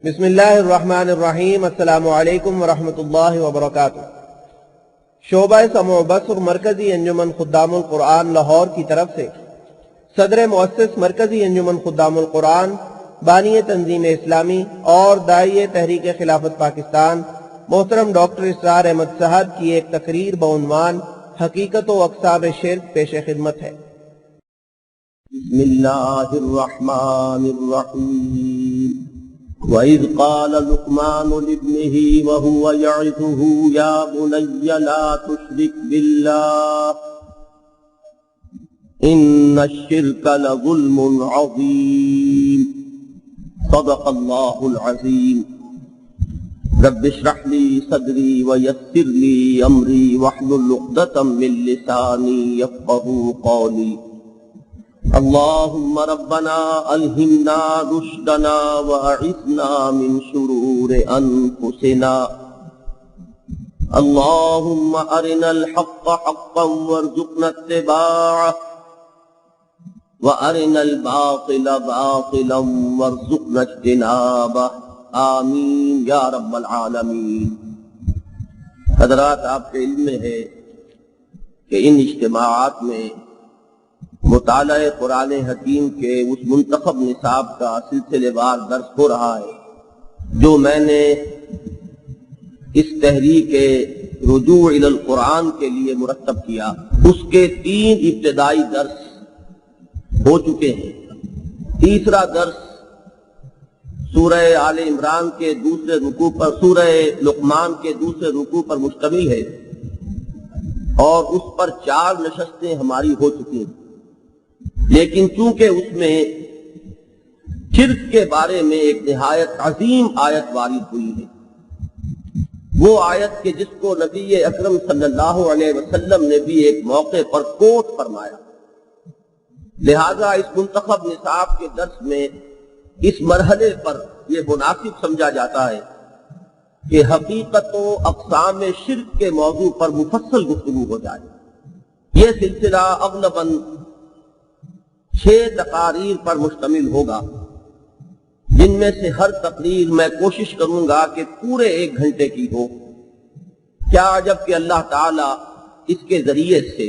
بسم اللہ الرحمن الرحیم۔ السلام علیکم ورحمۃ اللہ وبرکاتہ۔ شعبہ سمع و بصر مرکزی انجمن خدام القرآن لاہور کی طرف سے صدر مؤسس مرکزی انجمن خدام القرآن، بانی تنظیم اسلامی اور داعی تحریک خلافت پاکستان محترم ڈاکٹر اسرار احمد صاحب کی ایک تقریر بعنوان حقیقت و اقسام شرک پیش خدمت ہے۔ بسم اللہ الرحمن الرحیم۔ وَإِذْ قَالَ لُقْمَانُ لِابْنِهِ وَهُوَ يَعِظُهُ يَا بُنَيَّ لَا تُشْرِكْ بِاللَّهِ إِنَّ الشِّرْكَ لَظُلْمٌ عَظِيمٌ۔ صدق اللہ العظیم۔ رب اشرح لي صدری ويسر لي أمری واحلل عقدة من لسانی يفقهوا قولی۔ اللہم ربنا الہمنا رشدنا واعذنا من شرور انفسنا۔ اللہم ارنا الحق حقا وارزقنا اتباعہ وارنا الباطل باطلا وارزقنا اجتنابہ، آمین یا رب العالمین۔ حضرات، آپ کے علم میں ہے کہ ان اجتماعات میں مطالعہ قرآن حکیم کے اس منتخب نصاب کا سلسلے وار درس ہو رہا ہے جو میں نے اس تحریک رجوع الی القرآن کے لیے مرتب کیا۔ اس کے 3 ابتدائی درس ہو چکے ہیں۔ تیسرا درس سورہ آل عمران کے دوسرے رکوع پر، سورہ لقمان کے دوسرے رکوع پر مشتمل ہے اور اس پر 4 نشستیں ہماری ہو چکی ہیں، لیکن چونکہ اس میں شرک کے بارے میں ایک نہایت عظیم آیت وارد ہوئی ہے، وہ آیت کہ جس کو نبی اکرم صلی اللہ علیہ وسلم نے بھی ایک موقع پر کوٹ فرمایا، لہذا اس منتخب نصاب کے درس میں اس مرحلے پر یہ مناسب سمجھا جاتا ہے کہ حقیقت و اقسام شرک کے موضوع پر مفصل گفتگو ہو جائے۔ یہ سلسلہ اغلباً 6 تقاریر پر مشتمل ہوگا، جن میں سے ہر تقریر میں کوشش کروں گا کہ پورے 1 گھنٹے کی ہو۔ کیا عجب کہ اللہ تعالی اس کے ذریعے سے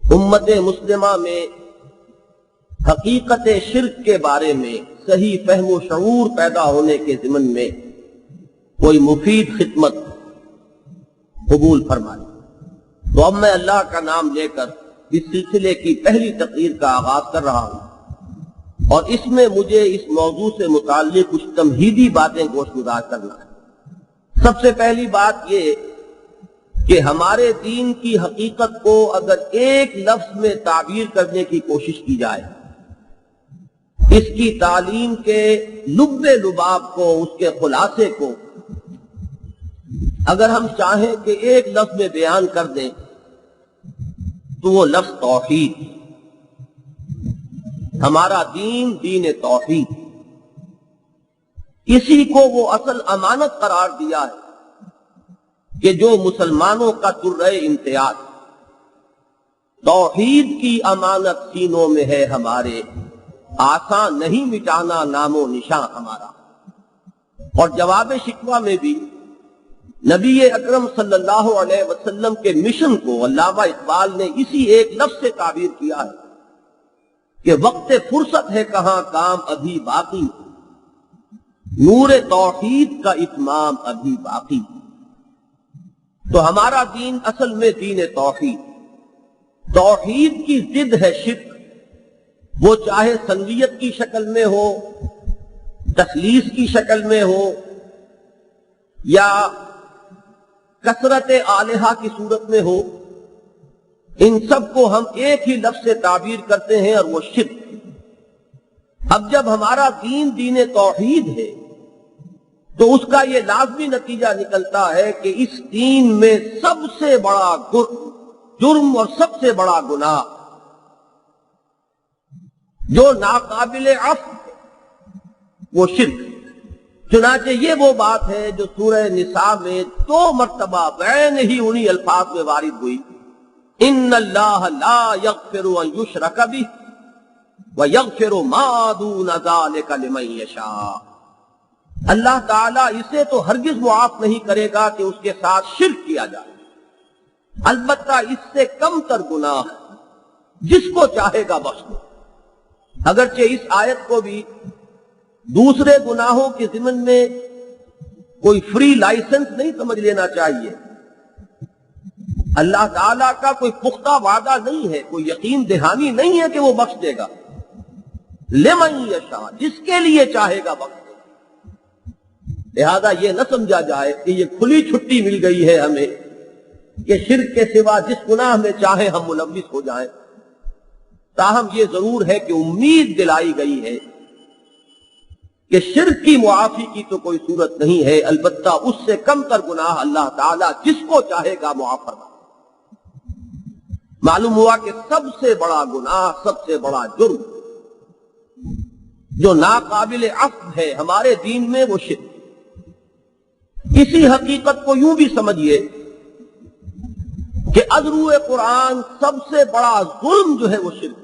امت مسلمہ میں حقیقت شرک کے بارے میں صحیح فہم و شعور پیدا ہونے کے ضمن میں کوئی مفید خدمت قبول فرمائے۔ تو اب میں اللہ کا نام لے کر اس سلسلے کی پہلی تقریر کا آغاز کر رہا ہوں، اور اس میں مجھے اس موضوع سے متعلق کچھ تمہیدی باتیں گوش گزار کرنا ہے۔ سب سے پہلی بات یہ کہ ہمارے دین کی حقیقت کو اگر ایک لفظ میں تعبیر کرنے کی کوشش کی جائے، اس کی تعلیم کے لب لباب کو، اس کے خلاصے کو اگر ہم چاہیں کہ ایک لفظ میں بیان کر دیں تو وہ لفظ توحید۔ ہمارا دین دین توحید، اسی کو وہ اصل امانت قرار دیا ہے کہ جو مسلمانوں کا درہ امتیاز، توحید کی امانت سینوں میں ہے ہمارے، آسان نہیں مٹانا نام و نشان ہمارا۔ اور جواب شکوہ میں بھی نبی اکرم صلی اللہ علیہ وسلم کے مشن کو علامہ اقبال نے اسی ایک لفظ سے تعبیر کیا ہے کہ وقت فرصت ہے کہاں کام ابھی باقی، نور توحید کا اتمام ابھی باقی۔ تو ہمارا دین اصل میں دین توحید، توحید کی ضد ہے شرک، وہ چاہے سنویت کی شکل میں ہو، تثلیث کی شکل میں ہو، یا کثرت آلہہ کی صورت میں ہو، ان سب کو ہم ایک ہی لفظ سے تعبیر کرتے ہیں اور وہ شرک۔ اب جب ہمارا دین دین توحید ہے تو اس کا یہ لازمی نتیجہ نکلتا ہے کہ اس دین میں سب سے بڑا جرم اور سب سے بڑا گناہ جو ناقابل عفو ہے وہ شرک۔ چنانچہ یہ وہ بات ہے جو سورہ نساء میں 2 مرتبہ بعین ہی انہی الفاظ میں وارد ہوئی، ان اللہ لا یغفر ان یشرک بہ وَيَغْفِرُ مَا دُونَ ذَلِكَ لِمَن يَشَاءُ۔ اللہ تعالیٰ اسے تو ہرگز معاف نہیں کرے گا کہ اس کے ساتھ شرک کیا جائے، البتہ اس سے کم تر گناہ جس کو چاہے گا بخش دے۔ اگرچہ اس آیت کو بھی دوسرے گناہوں کے ضمن میں کوئی فری لائسنس نہیں سمجھ لینا چاہیے۔ اللہ تعالیٰ کا کوئی پختہ وعدہ نہیں ہے، کوئی یقین دہانی نہیں ہے کہ وہ بخش دے گا۔ لمن یشاء، جس کے لیے چاہے گا بخش دے گا۔ لہذا یہ نہ سمجھا جائے کہ یہ کھلی چھٹی مل گئی ہے ہمیں کہ شرک کے سوا جس گناہ میں چاہے ہم ملوث ہو جائیں۔ تاہم یہ ضرور ہے کہ امید دلائی گئی ہے کہ شرک کی معافی کی تو کوئی صورت نہیں ہے، البتہ اس سے کم تر گناہ اللہ تعالیٰ جس کو چاہے گا معاف فرمائے۔ معلوم ہوا کہ سب سے بڑا گناہ، سب سے بڑا جرم جو ناقابل عفو ہے ہمارے دین میں وہ شرک۔ اسی حقیقت کو یوں بھی سمجھیے کہ ازرو قرآن سب سے بڑا ظلم جو ہے وہ شرک ہے۔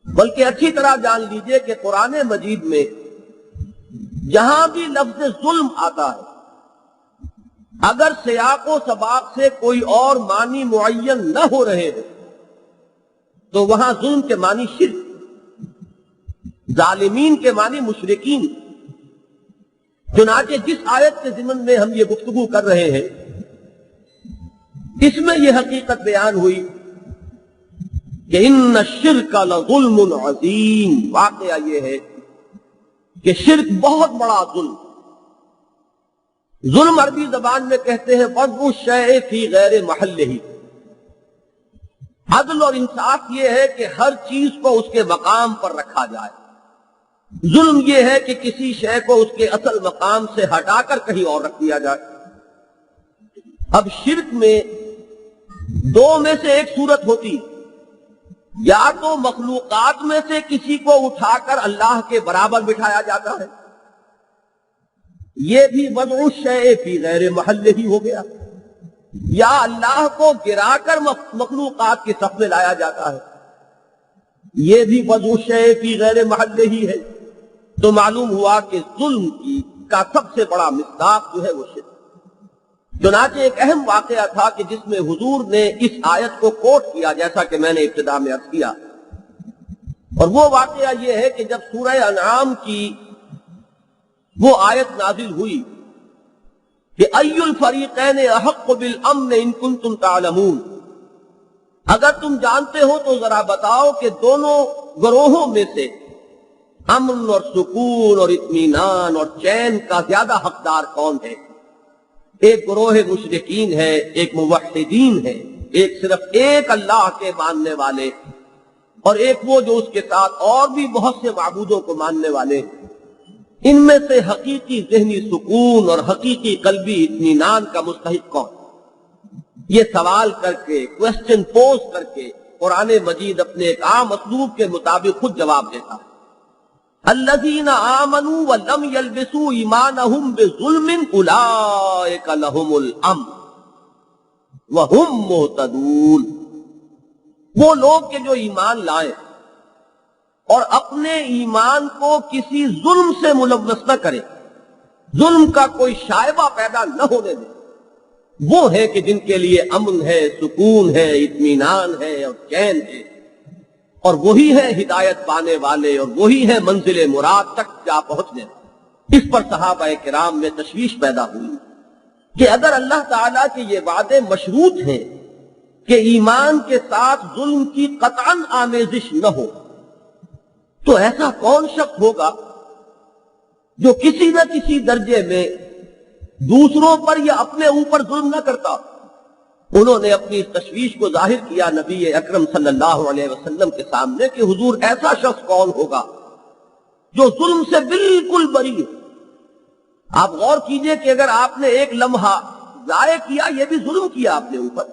بلکہ اچھی طرح جان لیجئے کہ قرآن مجید میں جہاں بھی لفظ ظلم آتا ہے، اگر سیاق و سباق سے کوئی اور معنی معین نہ ہو رہے ہو تو وہاں ظلم کے معنی شرک، ظالمین کے معنی مشرکین۔ چنانچہ جس آیت کے ضمن میں ہم یہ گفتگو کر رہے ہیں اس میں یہ حقیقت بیان ہوئی کہ ان الشرک لظلم عظیم۔ واقعہ یہ ہے کہ شرک بہت بڑا ظلم۔ ظلم عربی زبان میں کہتے ہیں وضع الشیء فی غیر محلہ۔ عدل اور انصاف یہ ہے کہ ہر چیز کو اس کے مقام پر رکھا جائے۔ ظلم یہ ہے کہ کسی شے کو اس کے اصل مقام سے ہٹا کر کہیں اور رکھ دیا جائے۔ اب شرک میں دو میں سے ایک صورت ہوتی، یا تو مخلوقات میں سے کسی کو اٹھا کر اللہ کے برابر بٹھایا جاتا ہے، یہ بھی وضع الشیء فی غیر محلہ ہی ہو گیا، یا اللہ کو گرا کر مخلوقات کی صف میں لایا جاتا ہے، یہ بھی وضع الشیء فی غیر محلہ ہی ہے۔ تو معلوم ہوا کہ ظلم کا سب سے بڑا مصداق جو ہے وہ شرک۔ چنانچہ ایک اہم واقعہ تھا کہ جس میں حضور نے اس آیت کو کوٹ کیا، جیسا کہ میں نے ابتدا میں عرض کیا، اور وہ واقعہ یہ ہے کہ جب سورہ انعام کی وہ آیت نازل ہوئی کہ ای الفریقین احق بالامن ان کنتم تعلمون، اگر تم جانتے ہو تو ذرا بتاؤ کہ دونوں گروہوں میں سے امن اور سکون اور اطمینان اور چین کا زیادہ حقدار کون ہے؟ ایک گروہ مشرکین ہے، ایک موحدین ہے، ایک صرف ایک اللہ کے ماننے والے، اور ایک وہ جو اس کے ساتھ اور بھی بہت سے معبودوں کو ماننے والے۔ ان میں سے حقیقی ذہنی سکون اور حقیقی قلبی اطمینان کا مستحق کون؟ یہ سوال کر کے، کوسچن پوز کر کے قرآن مجید اپنے ایک عام اسلوب کے مطابق خود جواب دیتا ہے۔ الذین آمنوا ولم یلبسوا ایمانہم بظلم اولئک لہم الامن وہم مہتدون۔ وہ لوگ کہ جو ایمان لائیں اور اپنے ایمان کو کسی ظلم سے ملوث نہ کریں، ظلم کا کوئی شائبہ پیدا نہ ہونے دیں، وہ ہے کہ جن کے لیے امن ہے، سکون ہے، اطمینان ہے اور چین ہے، اور وہی ہے ہدایت پانے والے، اور وہی ہے منزل مراد تک جا پہنچنے۔ اس پر صحابہ کرام میں تشویش پیدا ہوئی کہ اگر اللہ تعالیٰ کے یہ وعدے مشروط ہیں کہ ایمان کے ساتھ ظلم کی قطعاً آمیزش نہ ہو، تو ایسا کون شخص ہوگا جو کسی نہ کسی درجے میں دوسروں پر یا اپنے اوپر ظلم نہ کرتا؟ انہوں نے اپنی اس تشویش کو ظاہر کیا نبی اکرم صلی اللہ علیہ وسلم کے سامنے کہ حضور ایسا شخص کون ہوگا جو ظلم سے بالکل بری ہے؟ آپ غور کیجئے کہ اگر آپ نے ایک لمحہ ضائع کیا، یہ بھی ظلم کیا آپ نے اوپر،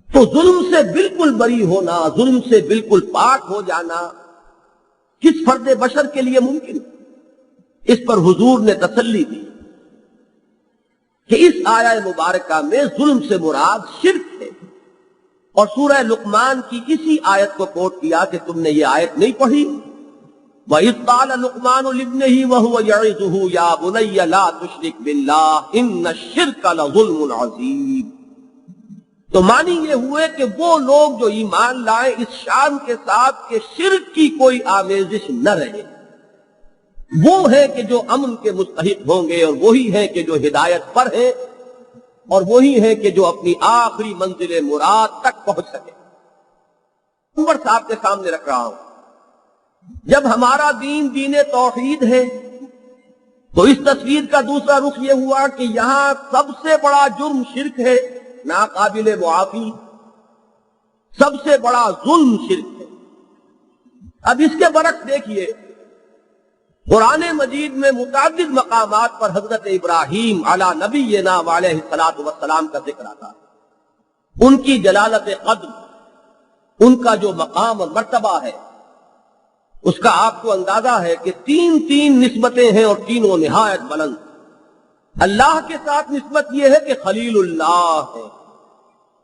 تو ظلم سے بالکل بری ہونا، ظلم سے بالکل پاک ہو جانا کس فرد بشر کے لیے ممکن؟ اس پر حضور نے تسلی دی کہ اس آیہ مبارکہ میں ظلم سے مراد شرک ہے، اور سورہ لقمان کی اسی آیت کو کوٹ کیا کہ تم نے یہ آیت نہیں پڑھی وَإِذْ قَالَ لُقْمَانُ لِابْنِهِ وَهُوَ يَعِظُهُ يَا بُنَيَّ لَا تُشْرِكْ بِاللَّهِ إِنَّ الشِّرْكَ لَظُلْمٌ عَظِيمٌ۔ تو معنی یہ ہوئے کہ وہ لوگ جو ایمان لائیں اس شان کے ساتھ کہ شرک کی کوئی آمیزش نہ رہے، وہ ہیں کہ جو امن کے مستحق ہوں گے، اور وہی ہیں کہ جو ہدایت پر ہیں، اور وہی ہیں کہ جو اپنی آخری منزل مراد تک پہنچ سکے۔ عمر صاحب کے سامنے رکھ رہا ہوں، جب ہمارا دین دین توحید ہے تو اس تصویر کا دوسرا رخ یہ ہوا کہ یہاں سب سے بڑا جرم شرک ہے، ناقابل معافی، سب سے بڑا ظلم شرک ہے۔ اب اس کے برعکس دیکھیے، قرآن مجید میں متعدد مقامات پر حضرت ابراہیم علی نبینا علیہ الصلوۃ والسلام کا ذکر آتا ہے، ان کی جلالت قدر، ان کا جو مقام اور مرتبہ ہے اس کا آپ کو اندازہ ہے کہ تین نسبتیں ہیں اور تینوں نہایت بلند۔ اللہ کے ساتھ نسبت یہ ہے کہ خلیل اللہ ہے،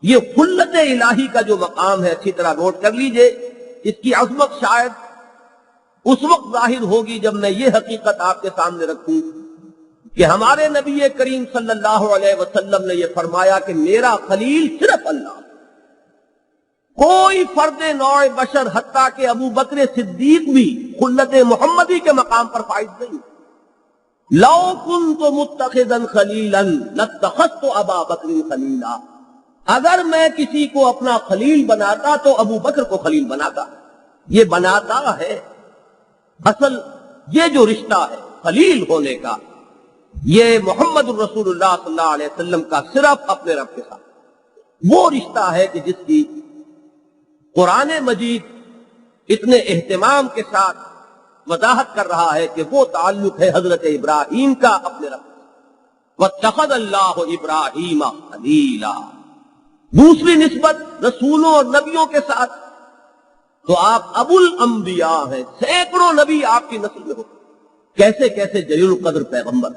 یہ خلت الہی کا جو مقام ہے اچھی طرح نوٹ کر لیجئے، اس کی عظمت شاید اس وقت ظاہر ہوگی جب میں یہ حقیقت آپ کے سامنے رکھوں کہ ہمارے نبی کریم صلی اللہ علیہ وسلم نے یہ فرمایا کہ میرا خلیل صرف اللہ، کوئی فرد نوع بشر حتیٰ کہ ابو بکر صدیق بھی خلت محمدی کے مقام پر فائز نہیں۔ لو کنت متخذا خلیلا لاتخذت ابا بکر خلیلا، اگر میں کسی کو اپنا خلیل بناتا تو ابو بکر کو خلیل بناتا۔ یہ بناتا ہے، اصل یہ جو رشتہ ہے خلیل ہونے کا، یہ محمد الرسول اللہ صلی اللہ علیہ وسلم کا صرف اپنے رب کے ساتھ وہ رشتہ ہے کہ جس کی قرآن مجید اتنے اہتمام کے ساتھ وضاحت کر رہا ہے کہ وہ تعلق ہے حضرت ابراہیم کا اپنے رب سے۔ وَاتَّخَذَ اللَّهُ إِبْرَاهِيمَ خَلِيلًا۔ دوسری نسبت رسولوں اور نبیوں کے ساتھ تو آپ ابو الانبیاء ہیں، سینکڑوں نبی آپ کی نسل میں ہوتے، کیسے کیسے جلیل القدر پیغمبر،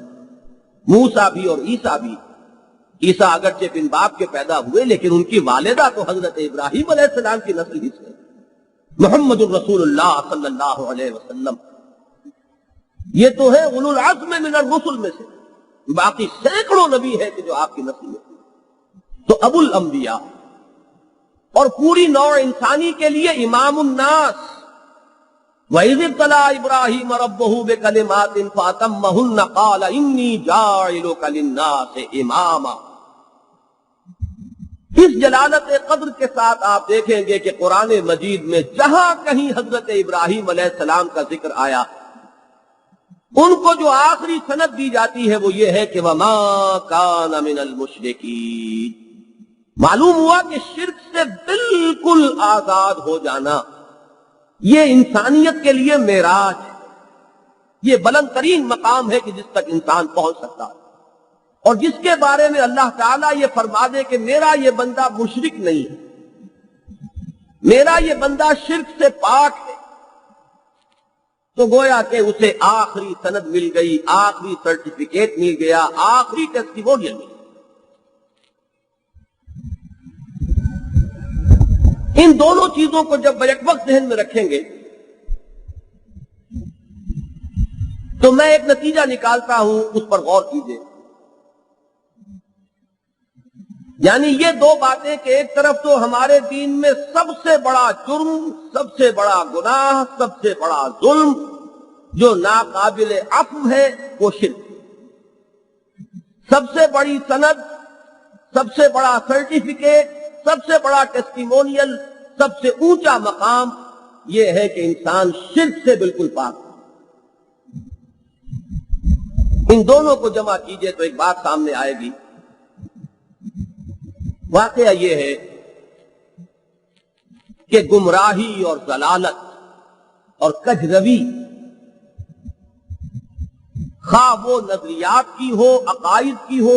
موسیٰ بھی اور عیسیٰ بھی۔ عیسیٰ اگرچہ بن باپ کے پیدا ہوئے لیکن ان کی والدہ تو حضرت ابراہیم علیہ السلام کی نسل ہی سے۔ محمد الرسول اللہ صلی اللہ علیہ وسلم یہ تو ہے اولو العزم من الرسل میں سے، باقی سینکڑوں نبی ہیں کہ جو آپ کی نسل میں تو ابو الانبیاء، اور پوری نوع انسانی کے لیے امام الناس۔ وَإِذِ ابْتَلَىٰ إِبْرَاهِيمَ رَبُّهُ بِكَلِمَاتٍ فَأَتَمَّهُنَّ قَالَ إِنِّي جَاعِلُكَ لِلنَّاسِ إِمَامًا۔ اس جلالت قدر کے ساتھ آپ دیکھیں گے کہ قرآن مجید میں جہاں کہیں حضرت ابراہیم علیہ السلام کا ذکر آیا، ان کو جو آخری سند دی جاتی ہے وہ یہ ہے کہ وَمَا كَانَ مِنَ الْمُشْرِكِينَ۔ معلوم ہوا کہ شرک سے بالکل آزاد ہو جانا یہ انسانیت کے لیے معراج ہے، یہ بلند ترین مقام ہے کہ جس تک انسان پہنچ سکتا ہے، اور جس کے بارے میں اللہ تعالیٰ یہ فرما دے کہ میرا یہ بندہ مشرک نہیں ہے، میرا یہ بندہ شرک سے پاک ہے، تو گویا کہ اسے آخری سند مل گئی، آخری سرٹیفکیٹ مل گیا، آخری ٹیسٹیمونیل مل گیا۔ ان دونوں چیزوں کو جب بیک وقت ذہن میں رکھیں گے تو میں ایک نتیجہ نکالتا ہوں، اس پر غور کیجئے۔ یعنی یہ دو باتیں کہ ایک طرف تو ہمارے دین میں سب سے بڑا جرم، سب سے بڑا گناہ، سب سے بڑا ظلم جو ناقابل عفو ہے وہ شرک، سب سے بڑی سند، سب سے بڑا سرٹیفکیٹ، سب سے بڑا ٹیسٹیمونیل، سب سے اونچا مقام یہ ہے کہ انسان شرک سے بالکل پاک۔ ان دونوں کو جمع کیجئے تو ایک بات سامنے آئے گی۔ واقعہ یہ ہے کہ گمراہی اور ضلالت اور کجروی، خواہ وہ نظریات کی ہو، عقائد کی ہو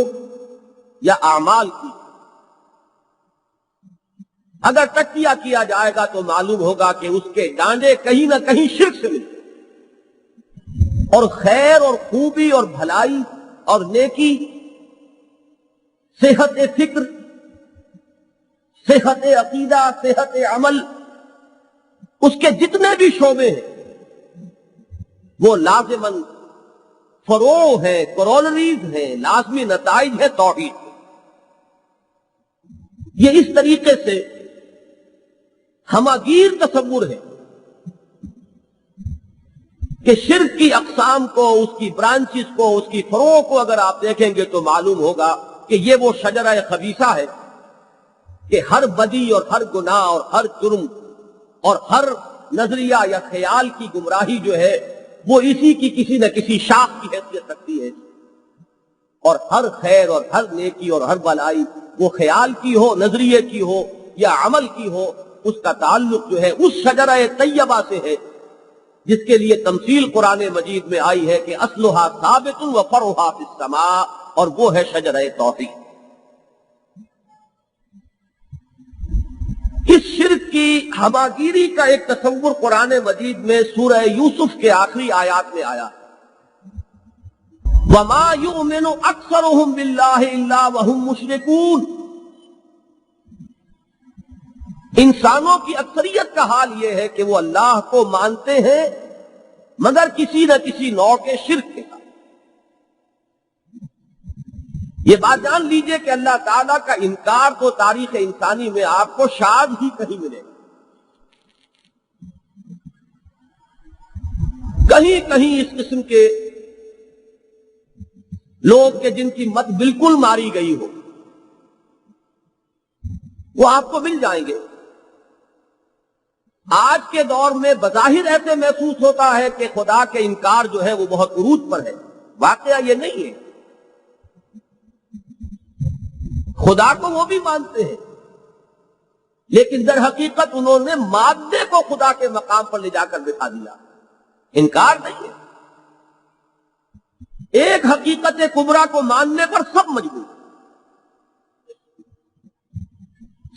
یا اعمال کی، اگر تجزیہ کیا جائے گا تو معلوم ہوگا کہ اس کے ڈانڈے کہیں نہ کہیں شرک سے ملتے، اور خیر اور خوبی اور بھلائی اور نیکی، صحت فکر، صحت عقیدہ، صحت عمل، اس کے جتنے بھی شعبے ہیں وہ لازماً فروع ہے، کرولریز ہیں، لازمی نتائج ہے توحید کے۔ یہ اس طریقے سے ہماگیر تصور ہے کہ شرک کی اقسام کو، اس کی برانچز کو، اس کی فروع کو اگر آپ دیکھیں گے تو معلوم ہوگا کہ یہ وہ شجرہ خبیثہ ہے کہ ہر بدی اور ہر گناہ اور ہر جرم اور ہر نظریہ یا خیال کی گمراہی جو ہے وہ اسی کی کسی نہ کسی شاخ کی حیثیت رکھتی ہے، اور ہر خیر اور ہر نیکی اور ہر بلائی وہ خیال کی ہو، نظریے کی ہو یا عمل کی ہو، اس کا تعلق جو ہے اس شجرہ طیبہ سے ہے جس کے لیے تمثیل قرآن مجید میں آئی ہے کہ اصلھا ثابت و فرعھا فی السماء، اور وہ ہے شجرہ توحید۔ اس شرک کی ہماگیری کا ایک تصور قرآن مجید میں سورہ یوسف کے آخری آیات میں آیا، وَمَا يُؤْمِنُ أَكْثَرُهُمْ بِاللَّهِ إِلَّا وَهُمْ مُشْرِكُونَ۔ انسانوں کی اکثریت کا حال یہ ہے کہ وہ اللہ کو مانتے ہیں مگر کسی نہ کسی نوع کے شرک کے ساتھ۔ یہ بات جان لیجئے کہ اللہ تعالیٰ کا انکار تو تاریخ انسانی میں آپ کو شاذ ہی کہیں ملے گا، کہیں کہیں اس قسم کے لوگ کہ جن کی مت بالکل ماری گئی ہو وہ آپ کو مل جائیں گے۔ آج کے دور میں بظاہر ایسے محسوس ہوتا ہے کہ خدا کے انکار جو ہے وہ بہت عروج پر ہے، واقعہ یہ نہیں ہے۔ خدا کو وہ بھی مانتے ہیں لیکن در حقیقت انہوں نے مادے کو خدا کے مقام پر لے جا کر بٹھا دیا، انکار نہیں ہے۔ ایک حقیقت کبریٰ کو ماننے پر سب مجبور،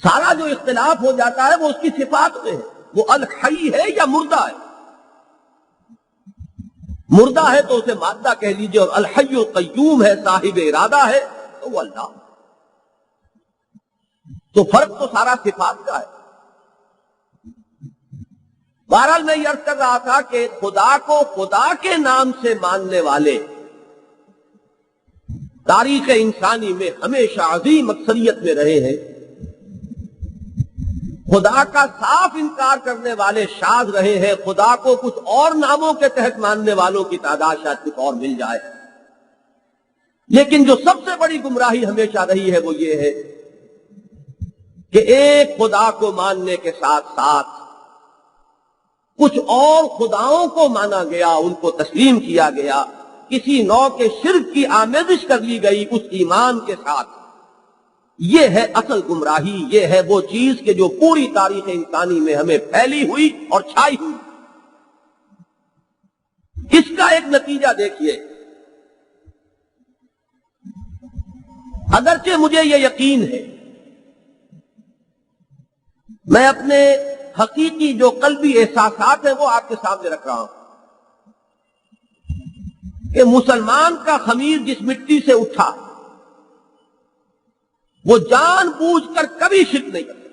سارا جو اختلاف ہو جاتا ہے وہ اس کی صفات میں ہے، وہ الحی ہے یا مردہ ہے۔ مردہ ہے تو اسے مادہ کہہ لیجئے، اور الحی القیوم ہے، صاحب ارادہ ہے تو وہ اللہ۔ تو فرق تو سارا صفات کا ہے۔ بہرحال میں یہ عرض کر رہا تھا کہ خدا کو خدا کے نام سے ماننے والے تاریخ انسانی میں ہمیشہ عظیم اکثریت میں رہے ہیں، خدا کا صاف انکار کرنے والے شاذ رہے ہیں، خدا کو کچھ اور ناموں کے تحت ماننے والوں کی تعداد شاید کچھ اور مل جائے، لیکن جو سب سے بڑی گمراہی ہمیشہ رہی ہے وہ یہ ہے کہ ایک خدا کو ماننے کے ساتھ ساتھ کچھ اور خداؤں کو مانا گیا، ان کو تسلیم کیا گیا، کسی نوع کے شرک کی آمیزش کر لی گئی اس ایمان کے ساتھ۔ یہ ہے اصل گمراہی، یہ ہے وہ چیز کہ جو پوری تاریخ انسانی میں ہمیں پھیلی ہوئی اور چھائی ہوئی۔ اس کا ایک نتیجہ دیکھیے، اگرچہ مجھے یہ یقین ہے، میں اپنے حقیقی جو قلبی احساسات ہیں وہ آپ کے سامنے رکھ رہا ہوں کہ مسلمان کا خمیر جس مٹی سے اٹھا وہ جان بوجھ کر کبھی شرک نہیں کرتا،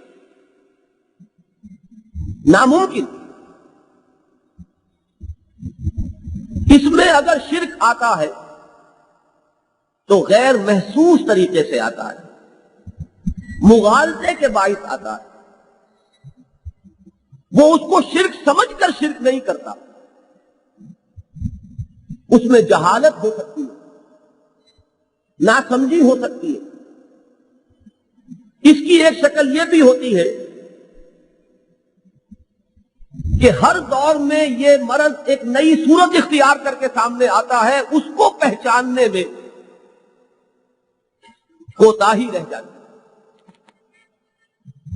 ناممکن۔ اس میں اگر شرک آتا ہے تو غیر محسوس طریقے سے آتا ہے، مغالطے کے باعث آتا ہے، وہ اس کو شرک سمجھ کر شرک نہیں کرتا، اس میں جہالت ہو سکتی ہے، ناسمجھی ہو سکتی ہے۔ اس کی ایک شکل یہ بھی ہوتی ہے کہ ہر دور میں یہ مرض ایک نئی صورت اختیار کر کے سامنے آتا ہے، اس کو پہچاننے میں کوتاہی رہ جاتی ہے،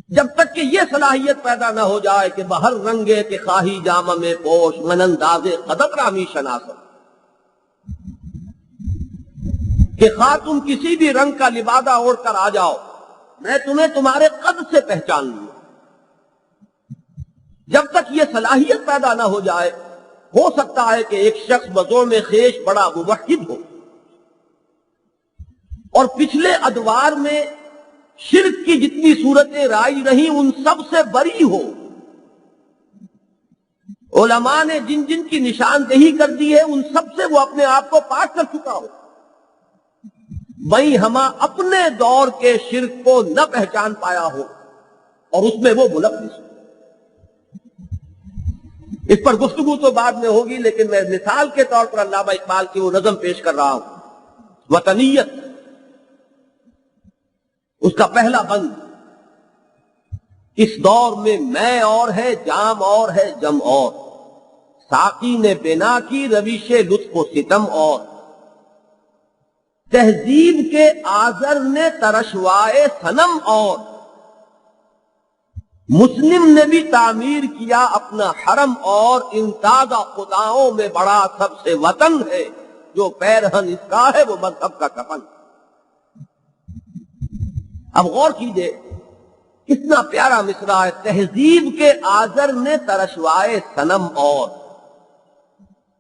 جب تک کہ یہ صلاحیت پیدا نہ ہو جائے کہ بہر رنگے کے خواہی جامہ میں پوش من انداز قدر رامی شناسا، کہ خواہ تم کسی بھی رنگ کا لبادہ اوڑھ کر آ جاؤ، میں تمہیں تمہارے قد سے پہچان لوں۔ جب تک یہ صلاحیت پیدا نہ ہو جائے، ہو سکتا ہے کہ ایک شخص بزوم خیش بڑا موحد ہو اور پچھلے ادوار میں شرک کی جتنی صورتیں رائج رہیں ان سب سے بری ہو، علماء نے جن جن کی نشاندہی کر دی ہے ان سب سے وہ اپنے آپ کو پاک کر چکا ہو، وہیں ہم اپنے دور کے شرک کو نہ پہچان پایا ہو اور اس میں وہ ملوث ہو۔ اس پر گفتگو تو بعد میں ہوگی، لیکن میں مثال کے طور پر علامہ اقبال کی وہ نظم پیش کر رہا ہوں، وطنیت، اس کا پہلا بند: اس دور میں میں اور ہے، جام اور ہے، جم اور، ساقی نے بنا کی روش لطف و ستم اور، تہذیب کے آزر نے ترشوائے صنم اور، مسلم نے بھی تعمیر کیا اپنا حرم اور، ان تازہ خداؤں میں بڑا سب سے وطن ہے، جو پیرہن اس کا ہے وہ مذہب کا کفن۔ اب غور کیجئے کتنا پیارا مصرع ہے، تہذیب کے آزر نے ترشوائے صنم اور۔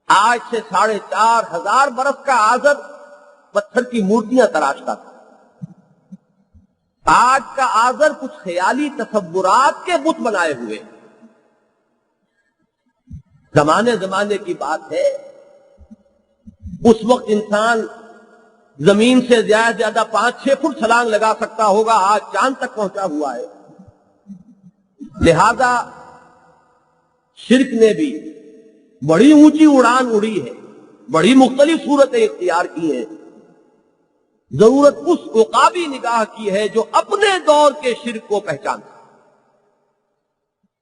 آج سے 4500 برس کا آزر پتھر کی مورتیاں تراشتا تھا، آج کا آزر کچھ خیالی تصورات کے بت بنائے ہوئے۔ زمانے زمانے کی بات ہے، اس وقت انسان زمین سے زیادہ 5-6 فٹ چھلانگ لگا سکتا ہوگا، آج چاند تک پہنچا ہوا ہے۔ لہذا شرک نے بھی بڑی اونچی اڑان اڑی ہے، بڑی مختلف صورتیں اختیار کی ہیں۔ ضرورت اس عقابی نگاہ کی ہے جو اپنے دور کے شرک کو پہچانتا۔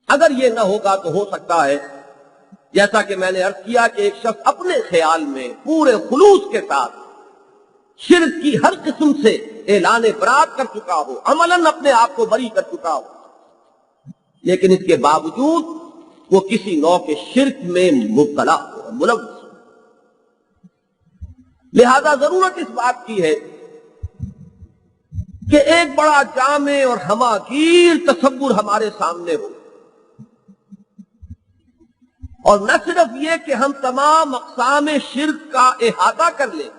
اگر یہ نہ ہوگا تو ہو سکتا ہے، جیسا کہ میں نے عرض کیا، کہ ایک شخص اپنے خیال میں پورے خلوص کے ساتھ شرک کی ہر قسم سے اعلان برات کر چکا ہو، عملاً اپنے آپ کو بری کر چکا ہو، لیکن اس کے باوجود وہ کسی نوع کے شرک میں مبتلا ہو، ملوث ہو۔ لہذا ضرورت اس بات کی ہے کہ ایک بڑا جامع اور ہماگیر تصور ہمارے سامنے ہو، اور نہ صرف یہ کہ ہم تمام اقسام شرک کا احاطہ کر لیں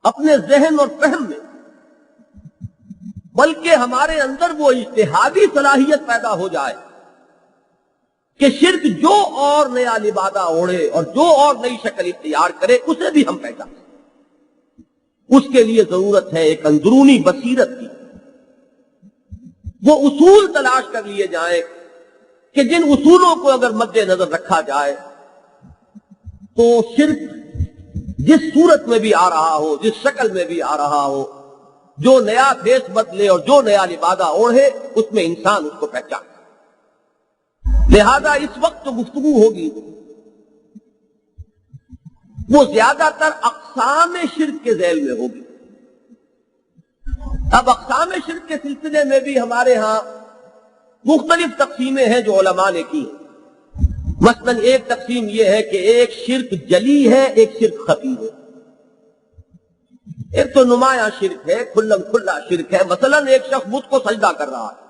اپنے ذہن اور فہم میں، بلکہ ہمارے اندر وہ اجتہادی صلاحیت پیدا ہو جائے کہ شرک جو اور نیا لبادہ اوڑھے اور جو اور نئی شکل اختیار کرے اسے بھی ہم پہچانیں۔ اس کے لیے ضرورت ہے ایک اندرونی بصیرت کی، وہ اصول تلاش کر لیے جائیں کہ جن اصولوں کو اگر مد نظر رکھا جائے تو شرک جس صورت میں بھی آ رہا ہو، جس شکل میں بھی آ رہا ہو، جو نیا بھیس بدلے اور جو نیا لبادہ اوڑھے، اس میں انسان اس کو پہچانے۔ لہذا اس وقت جو گفتگو ہوگی وہ زیادہ تر اقسام شرک کے ذیل میں ہوگی۔ اب اقسام شرک کے سلسلے میں بھی ہمارے ہاں مختلف تقسیمیں ہیں جو علماء نے کی ہیں۔ مثلا ایک تقسیم یہ ہے کہ ایک شرک جلی ہے، ایک شرک خفی ہے۔ ایک تو نمایاں شرک ہے، کھلم کھلا شرک ہے، مثلا ایک شخص بت کو سجدہ کر رہا ہے،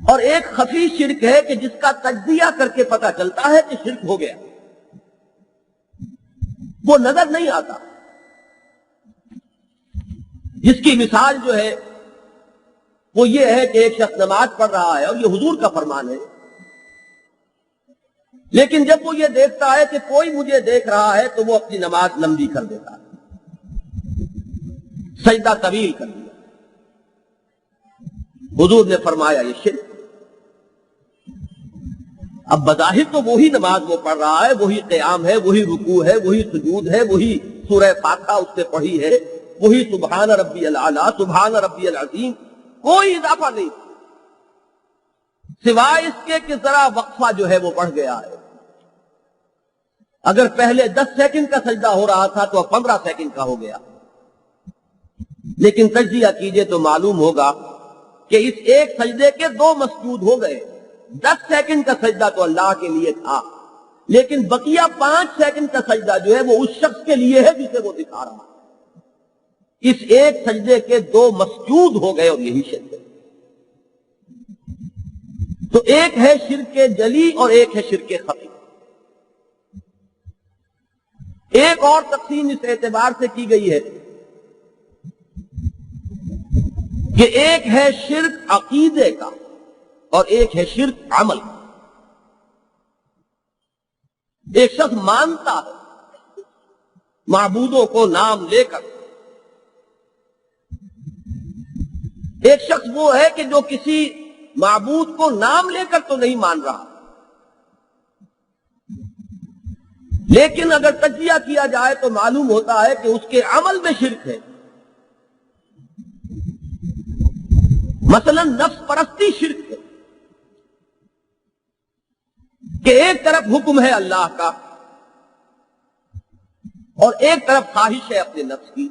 اور ایک خفی شرک ہے کہ جس کا تجزیہ کر کے پتہ چلتا ہے کہ شرک ہو گیا، وہ نظر نہیں آتا۔ جس کی مثال جو ہے وہ یہ ہے کہ ایک شخص نماز پڑھ رہا ہے، اور یہ حضور کا فرمان ہے، لیکن جب وہ یہ دیکھتا ہے کہ کوئی مجھے دیکھ رہا ہے تو وہ اپنی نماز لمبی کر دیتا ہے، سجدہ طویل کر دیا۔ حضور نے فرمایا یہ شرک۔ اب بظاہر تو وہی نماز وہ پڑھ رہا ہے، وہی قیام ہے، وہی رکوع ہے، وہی سجود ہے، وہی سورہ فاتحہ اس سے پڑھی ہے، وہی سبحان ربی الاعلیٰ، سبحان ربی العظیم، کوئی اضافہ نہیں، سوائے اس کے کہ ذرا وقفہ جو ہے وہ بڑھ گیا ہے۔ اگر پہلے 10 سیکنڈ کا سجدہ ہو رہا تھا تو اب 15 سیکنڈ کا ہو گیا۔ لیکن تجزیہ کیجئے تو معلوم ہوگا کہ اس ایک سجدے کے 2 مسجود ہو گئے۔ 10 سیکنڈ کا سجدہ تو اللہ کے لیے تھا، لیکن بقیہ 5 سیکنڈ کا سجدہ جو ہے وہ اس شخص کے لیے ہے جسے وہ دکھا رہا ہے۔ اس ایک سجدے کے 2 مسجود ہو گئے، اور یہی شرک ہے۔ تو ایک ہے شرک جلی اور ایک ہے شرک خفی۔ ایک اور تقسیم اس اعتبار سے کی گئی ہے کہ ایک ہے شرک عقیدے کا، اور ایک ہے شرک عمل. ایک شخص مانتا ہے معبودوں کو نام لے کر. ایک شخص وہ ہے کہ جو کسی معبود کو نام لے کر تو نہیں مان رہا، لیکن اگر تجزیہ کیا جائے تو معلوم ہوتا ہے کہ اس کے عمل میں شرک ہے. مثلا نفس پرستی شرک ہے کہ ایک طرف حکم ہے اللہ کا اور ایک طرف خواہش ہے اپنے نفس کی.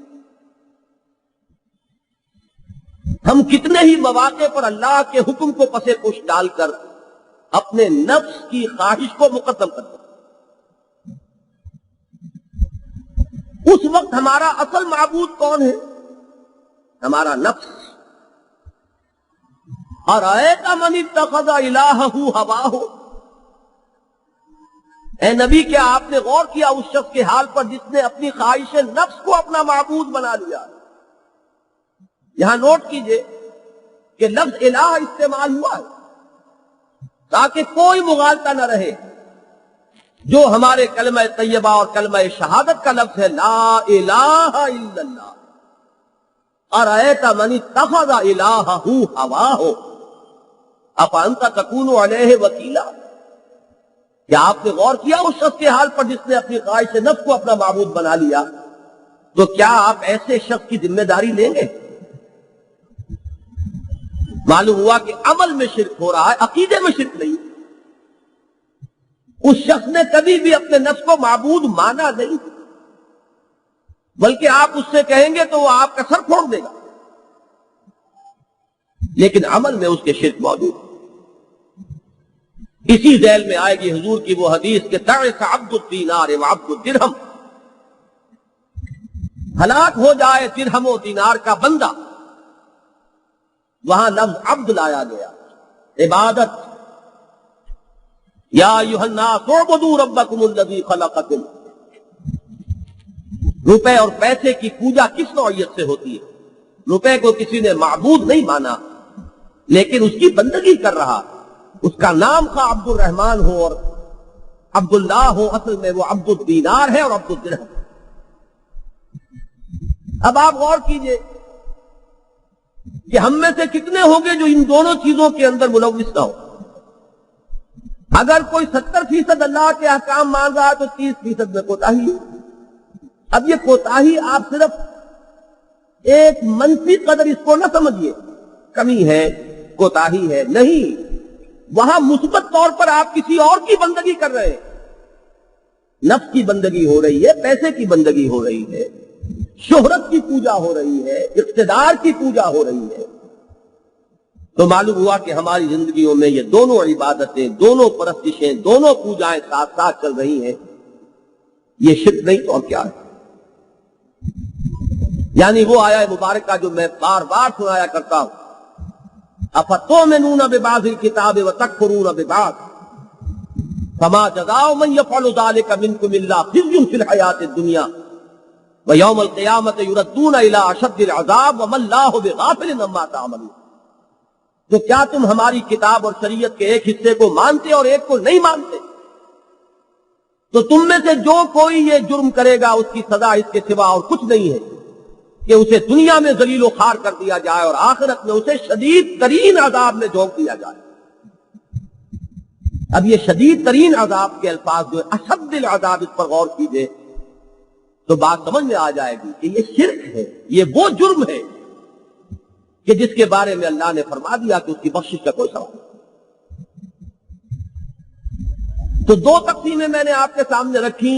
ہم کتنے ہی مواقع پر اللہ کے حکم کو پسے پش ڈال کر اپنے نفس کی خواہش کو مقدم کرتے ہیں. اس وقت ہمارا اصل معبود کون ہے؟ ہمارا نفس. ارأیت من اتخذ الہہ ہواہ. اے نبی، کیا آپ نے غور کیا اس شخص کے حال پر جس نے اپنی خواہش نفس کو اپنا معبود بنا لیا؟ یہاں نوٹ کیجئے کہ لفظ الہ استعمال ہوا ہے تاکہ کوئی مغالطہ نہ رہے. جو ہمارے کلمہ طیبہ اور کلمہ شہادت کا لفظ ہے لا الہ الا اللہ. ارأیت من اتخذ الہہ ہواہ افانت تکون علیہ وکیلا. کیا آپ نے غور کیا اس شخص کے حال پر جس نے اپنی خواہش نفس کو اپنا معبود بنا لیا؟ تو کیا آپ ایسے شخص کی ذمہ داری لیں گے؟ معلوم ہوا کہ عمل میں شرک ہو رہا ہے، عقیدے میں شرک نہیں. اس شخص نے کبھی بھی اپنے نفس کو معبود مانا نہیں، بلکہ آپ اس سے کہیں گے تو وہ آپ کا سر پھوڑ دے گا، لیکن عمل میں اس کے شرک موجود ہے. اسی ذیل میں آئے گی حضور کی وہ حدیث کہ تعس عبد الدینار وعبد الدرہم. ہلاک ہو جائے درہم و دینار کا بندہ. وہاں لفظ عبد لایا گیا، عبادت. یا ایھا الناس اعبدوا ربکم الذی خلقکم. روپے اور پیسے کی پوجا کس نوعیت سے ہوتی ہے؟ روپے کو کسی نے معبود نہیں مانا، لیکن اس کی بندگی کر رہا. اس کا نام خواہ عبد الرحمن ہو اور عبداللہ ہو، اصل میں وہ عبد الدینار ہے اور عبد الدرہم. اب آپ غور کیجئے کہ ہم میں سے کتنے ہوں گے جو ان دونوں چیزوں کے اندر ملوث نہ ہو. اگر کوئی 70% اللہ کے احکام مان رہا ہے تو 30% میں کوتاہی ہے. اب یہ کوتاہی آپ صرف ایک منفی قدر اس کو نہ سمجھیے، کمی ہے، کوتاہی ہے، نہیں. وہاں مثبت طور پر آپ کسی اور کی بندگی کر رہے ہیں. نفس کی بندگی ہو رہی ہے، پیسے کی بندگی ہو رہی ہے، شہرت کی پوجا ہو رہی ہے، اقتدار کی پوجا ہو رہی ہے. تو معلوم ہوا کہ ہماری زندگیوں میں یہ دونوں عبادتیں، دونوں پرستشیں، دونوں پوجائیں ساتھ ساتھ چل رہی ہیں. یہ شرک نہیں تو اور کیا ہے؟ یعنی وہ آیہ مبارکہ جو میں بار بار سنایا کرتا ہوں، افتؤمنون ببعض الکتاب وتکفرون ببعض فما جزاء من يفعل ذلك منكم الا خزي في الحياة الدنيا ويوم القيامة يردون الى اشد العذاب وما الله بغافل عما تعملون. تو کیا تم ہماری کتاب اور شریعت کے ایک حصے کو مانتے اور ایک کو نہیں مانتے؟ تو تم میں سے جو کوئی یہ جرم کرے گا اس کی سزا اس کے سوا اور کچھ نہیں ہے کہ اسے دنیا میں ذلیل و خوار کر دیا جائے اور آخرت میں اسے شدید ترین عذاب میں جھونک دیا جائے. اب یہ شدید ترین عذاب کے الفاظ جو اشد العذاب، اس پر غور کیجئے تو بات سمجھ میں آ جائے گی کہ یہ شرک ہے. یہ وہ جرم ہے کہ جس کے بارے میں اللہ نے فرما دیا کہ اس کی بخشش کا کوئی سوال نہیں. تو دو تقسیمیں میں نے آپ کے سامنے رکھی،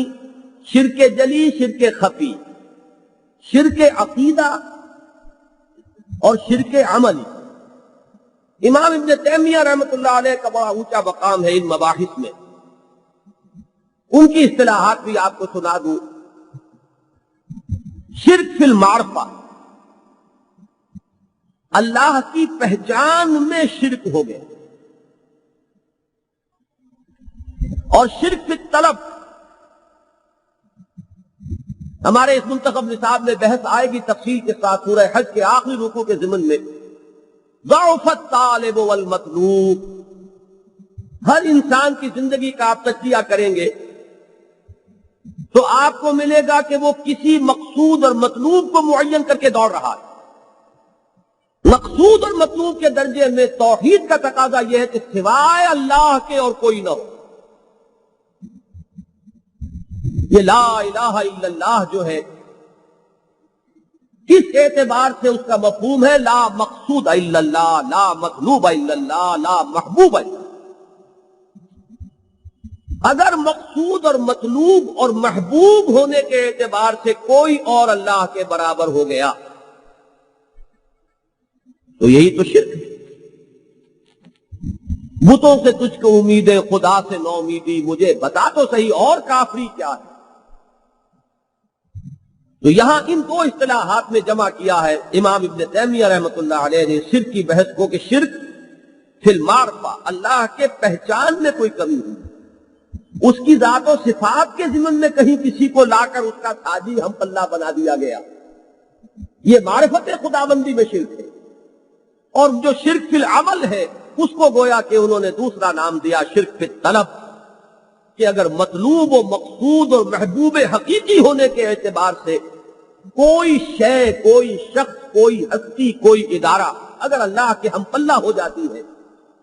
شرک جلی، شرک خفی، شرک عقیدہ اور شرک عملی. امام ابن تیمیہ رحمۃ اللہ علیہ کا بڑا اونچا مقام ہے ان مباحث میں. ان کی اصطلاحات بھی آپ کو سنا دوں. شرک فی المعرفہ، اللہ کی پہچان میں شرک ہو گیا. اور شرک فی الطلب، ہمارے اس منتخب نصاب میں بحث آئے گی تفصیل کے ساتھ سورہ حج کے آخری رکوع کے ضمن میں ضعف الطالب والمطلوب. ہر انسان کی زندگی کا آپ تجزیہ کریں گے تو آپ کو ملے گا کہ وہ کسی مقصود اور مطلوب کو معین کر کے دوڑ رہا ہے. مقصود اور مطلوب کے درجے میں توحید کا تقاضا یہ ہے کہ سوائے اللہ کے اور کوئی نہ ہو. یہ لا الہ الا اللہ جو ہے کس اعتبار سے اس کا مفہوم ہے؟ لا مقصود الا اللہ، لا مطلوب الا اللہ، لا محبوب الا اللہ. اگر مقصود اور مطلوب اور محبوب ہونے کے اعتبار سے کوئی اور اللہ کے برابر ہو گیا تو یہی تو شرک ہے. بتوں سے تجھ کو امیدیں، خدا سے نو امیدی، مجھے بتا تو صحیح اور کافری کیا ہے. تو یہاں ان دو اصطلاحات میں جمع کیا ہے امام ابن تیمیہ رحمۃ اللہ علیہ نے شرک کی بحث کو کہ شرک فی المعرفہ، اللہ کے پہچان میں کوئی کمی نہیں، اس کی ذات و صفات کے ضمن میں کہیں کسی کو لا کر اس کا تاجی ہم پلہ بنا دیا گیا، یہ معرفت خداوندی میں شرک ہے. اور جو شرک فی العمل ہے اس کو گویا کہ انہوں نے دوسرا نام دیا شرک فی الطلب، کہ اگر مطلوب و مقصود اور محبوب حقیقی ہونے کے اعتبار سے کوئی شے، کوئی شخص، کوئی ہستی، کوئی ادارہ اگر اللہ کے ہم پلہ ہو جاتی ہے،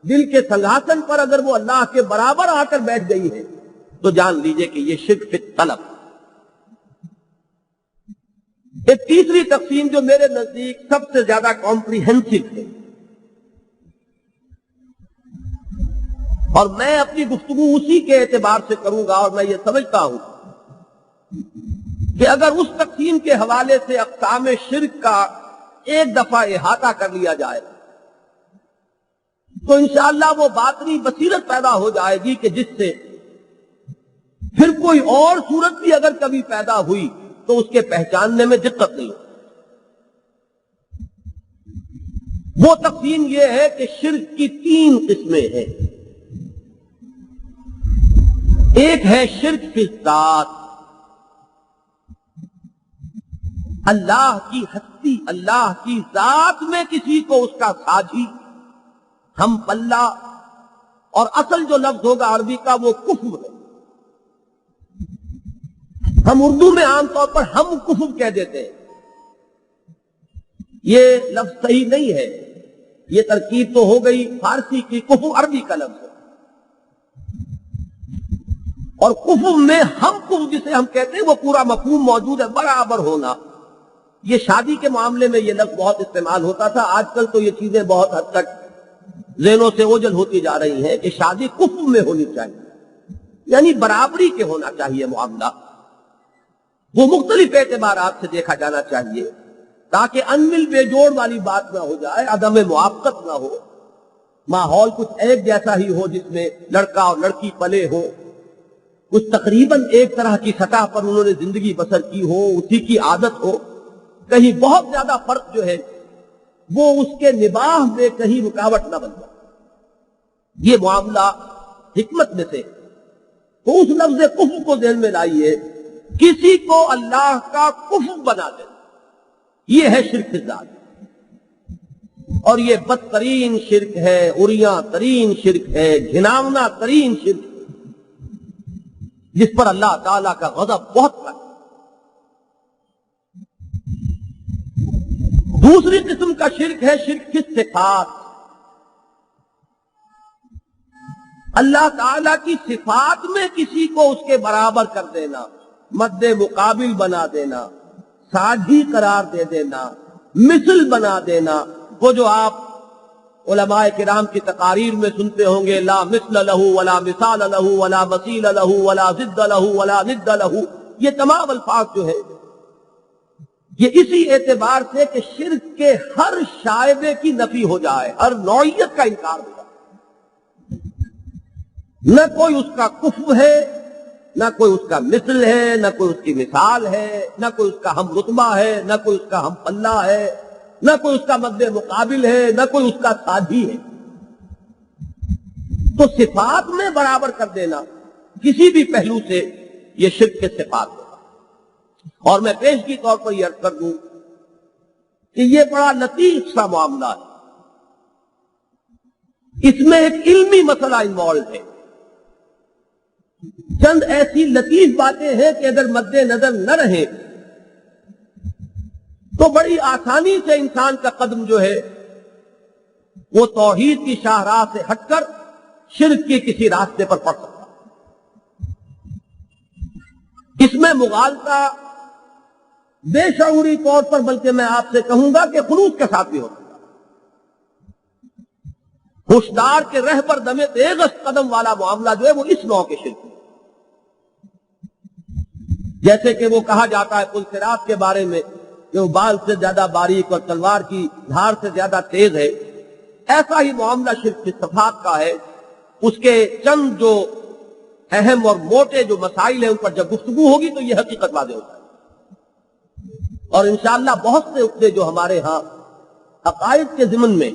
دل کے سنگھاسن پر اگر وہ اللہ کے برابر آ کر بیٹھ گئی ہے تو جان لیجئے کہ یہ شرک فی الطلب. ایک تیسری تقسیم جو میرے نزدیک سب سے زیادہ کمپریہنسو ہے، اور میں اپنی گفتگو اسی کے اعتبار سے کروں گا، اور میں یہ سمجھتا ہوں کہ اگر اس تقسیم کے حوالے سے اقسام شرک کا ایک دفعہ احاطہ کر لیا جائے تو انشاءاللہ وہ باطنی بصیرت پیدا ہو جائے گی کہ جس سے پھر کوئی اور صورت بھی اگر کبھی پیدا ہوئی تو اس کے پہچاننے میں دقت نہیں. وہ تقسیم یہ ہے کہ شرک کی 3 قسمیں ہیں. ایک ہے شرک فی الذات، اللہ کی ہستی، اللہ کی ذات میں کسی کو اس کا ساجی، ہم پلہ، اور اصل جو لفظ ہوگا عربی کا وہ کفر ہے. ہم اردو میں عام طور پر ہم کفر کہہ دیتے ہیں، یہ لفظ صحیح نہیں ہے. یہ ترکیب تو ہو گئی فارسی کی، کفر عربی کا لفظ ہے، اور کفر میں ہم کفر جسے ہم کہتے ہیں وہ پورا مفہوم موجود ہے، برابر ہونا. یہ شادی کے معاملے میں یہ لفظ بہت استعمال ہوتا تھا، آج کل تو یہ چیزیں بہت حد تک ذہنوں سے اوجھل ہوتی جا رہی ہیں کہ شادی کفر میں ہونی چاہیے، یعنی برابری کے ہونا چاہیے معاملہ. وہ مختلف اعتبارات سے دیکھا جانا چاہیے تاکہ انمل بے جوڑ والی بات نہ ہو جائے، عدم موافقت نہ ہو، ماحول کچھ ایک جیسا ہی ہو جس میں لڑکا اور لڑکی پلے ہو، کچھ تقریباً ایک طرح کی سطح پر انہوں نے زندگی بسر کی ہو، اسی کی عادت ہو. کہیں بہت زیادہ فرق جو ہے وہ اس کے نباہ میں کہیں رکاوٹ نہ بن جائے. یہ معاملہ حکمت میں سے تو اس لفظ کفر کو ذہن میں لائیے، کسی کو اللہ کا کفر بنا دے، یہ ہے شرک ذات، اور یہ بدترین شرک ہے، عریاں ترین شرک ہے، گھناؤنا ترین شرک ہے، جس پر اللہ تعالیٰ کا غضب بہت ہے. دوسری قسم کا شرک ہے شرک کی صفات، اللہ تعالیٰ کی صفات میں کسی کو اس کے برابر کر دینا، مد مقابل بنا دینا، ساجھی قرار دے دینا، مثل بنا دینا. وہ جو آپ علماء کرام کی تقاریر میں سنتے ہوں گے، لا مثل لہو ولا مثال لہو ولا مثیل لہو ولا ضد لہو ولا ند لہو، یہ تمام الفاظ جو ہے یہ اسی اعتبار سے کہ شرک کے ہر شائبے کی نفی ہو جائے، ہر نوعیت کا انکار ہو جائے. نہ کوئی اس کا کفر ہے، نہ کوئی اس کا مثل ہے، نہ کوئی اس کی مثال ہے، نہ کوئی اس کا ہم رتبہ ہے، نہ کوئی اس کا ہم پلہ ہے، نہ کوئی اس کا مد مقابل ہے، نہ کوئی اس کا ساجھی ہے. تو صفات میں برابر کر دینا کسی بھی پہلو سے یہ شرک کے صفات ہوگا. اور میں پیش کی طور پر یہ عرض کر دوں کہ یہ بڑا لطیف سا معاملہ ہے. اس میں ایک علمی مسئلہ انوالو ہے. چند ایسی لطیف باتیں ہیں کہ اگر مد نظر نہ رہیں تو بڑی آسانی سے انسان کا قدم جو ہے وہ توحید کی شاہراہ سے ہٹ کر شرک کے کسی راستے پر پڑ سکتا. اس میں مغالطہ بے شعوری طور پر، بلکہ میں آپ سے کہوں گا کہ خلوص کے ساتھ بھی ہوتا. ہوشدار کے رہبر دم تیغست قدم والا معاملہ جو ہے وہ اس نوع کے شرک ہے. جیسے کہ وہ کہا جاتا ہے پل صراط کے بارے میں کہ وہ بال سے زیادہ باریک اور تلوار کی دھار سے زیادہ تیز ہے، ایسا ہی معاملہ شرک کی صفات کا ہے. اس کے چند جو اہم اور موٹے جو مسائل ہیں ان پر جب گفتگو ہوگی تو یہ حقیقت واضح ہوتا ہے. اور انشاءاللہ بہت سے عقدے جو ہمارے ہاں عقائد کے ضمن میں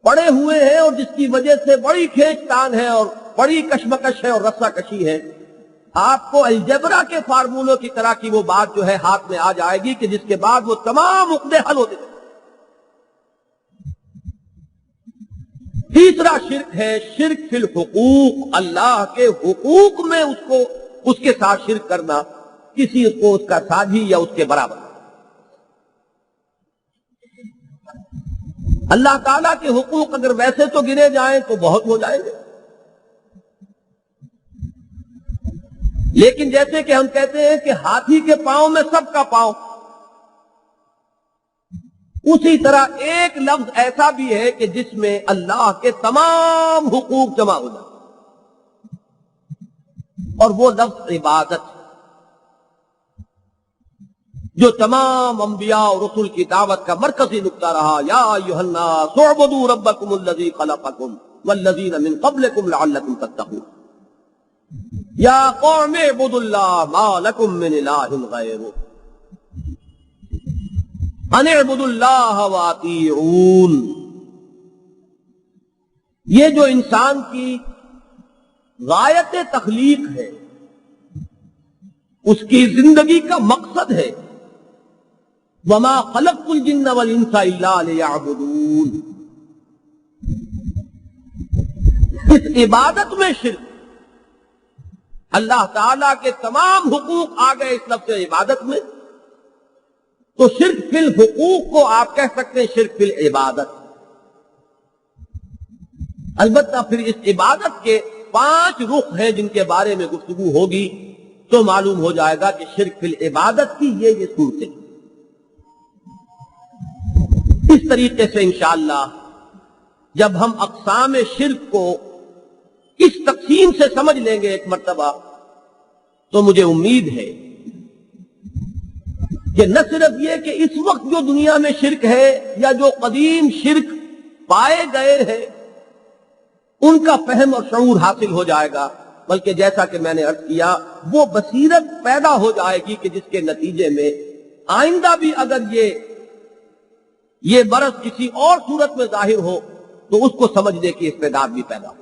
پڑے ہوئے ہیں اور جس کی وجہ سے بڑی کھینچ تان ہے اور بڑی کشمکش ہے اور رسا کشی ہے، آپ کو الجبرا کے فارمولوں کی طرح کی وہ بات جو ہے ہاتھ میں آ جائے گی کہ جس کے بعد وہ تمام عقدے حل ہوتے تھے. تیسرا شرک ہے شرک فی الحقوق، اللہ کے حقوق میں اس کے ساتھ شرک کرنا، کسی کو اس کا ساجی یا اس کے برابر. اللہ تعالیٰ کے حقوق اگر ویسے تو گنے جائیں تو بہت ہو جائیں گے، لیکن جیسے کہ ہم کہتے ہیں کہ ہاتھی کے پاؤں میں سب کا پاؤں، اسی طرح ایک لفظ ایسا بھی ہے کہ جس میں اللہ کے تمام حقوق جمع ہو جائیں، اور وہ لفظ عبادت، جو تمام انبیاء اور رسول کی دعوت کا مرکزی نقطہ رہا. یا ایھا الناس اعبدوا ربکم الذی خلقکم والذین من قبلکم لعلکم تتقون. یا قوم اعبدوا اللہ ما لکم من الہ غیرہ ان اعبدوا اللہ واطیعون. یہ جو انسان کی غایت تخلیق ہے، اس کی زندگی کا مقصد ہے، وما خلقت الجن والانس الا لیعبدون. اس عبادت میں شرک، اللہ تعالیٰ کے تمام حقوق آ گئے اس لفظ عبادت میں، تو شرک فی الحقوق کو آپ کہہ سکتے ہیں شرک فی العبادت. البتہ پھر اس عبادت کے 5 رخ ہیں جن کے بارے میں گفتگو ہوگی تو معلوم ہو جائے گا کہ شرک فی العبادت کی یہ صورتیں. اس طریقے سے انشاءاللہ جب ہم اقسام شرک کو اس تقسیم سے سمجھ لیں گے ایک مرتبہ، تو مجھے امید ہے کہ نہ صرف یہ کہ اس وقت جو دنیا میں شرک ہے یا جو قدیم شرک پائے گئے ہیں ان کا فہم اور شعور حاصل ہو جائے گا، بلکہ جیسا کہ میں نے عرض کیا وہ بصیرت پیدا ہو جائے گی کہ جس کے نتیجے میں آئندہ بھی اگر یہ برس کسی اور صورت میں ظاہر ہو تو اس کو سمجھنے کی استعداد بھی پیدا ہو.